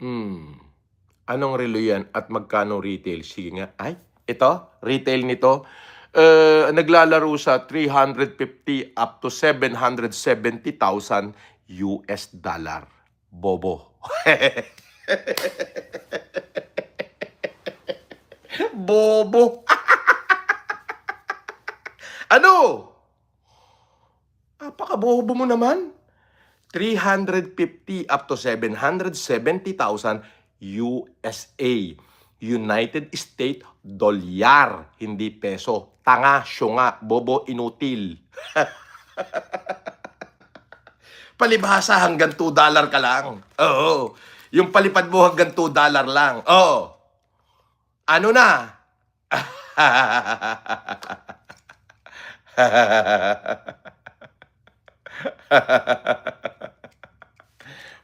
Hmm. Anong relo yan at magkano retail? Sige nga. Ay, ito, retail nito, naglalaro sa 350 up to 770,000 US dollar. Bobo. Bobo. Ano? Apakabobo mo naman. 350 up to 770,000 USA. United States Dolyar, hindi peso. Tanga, syunga, bobo, inutil. Palibhasa hanggang $2 ka lang. Oo. Yung palipad mo hanggang $2 lang. Oo. Ano na?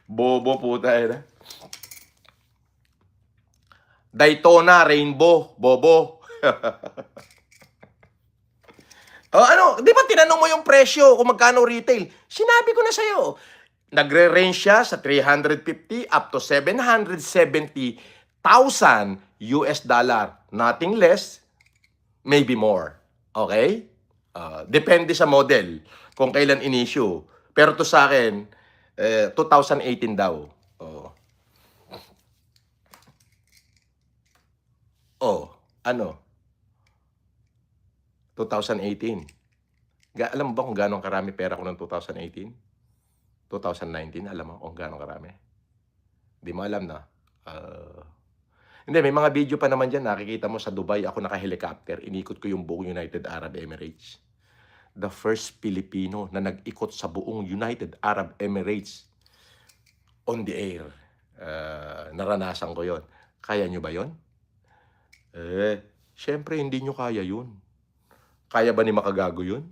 Bobo po tayo na. Daytona Rainbow, bobo. Ano, di ba tinanong mo yung presyo kung magkano retail? Sinabi ko na sa'yo. Nagre-range siya sa 350 up to 770,000 US dollar. Nothing less, maybe more. Okay? Depende sa model kung kailan in-issue. Pero to sa akin, 2018 daw. Oh. Ano? 2018. Alam mo ba kung gaano karami pera ko noong 2018? 2019, alam mo kung gaano karami? Di mo alam na. Hindi, may mga video pa naman dyan. Nakikita mo sa Dubai, ako naka-helicopter. Inikot ko yung buong United Arab Emirates. The first Filipino na nag-ikot sa buong United Arab Emirates on the air. Naranasan ko yon. Kaya nyo ba yon? Syempre hindi nyo kaya yun. Kaya ba ni makagago yun?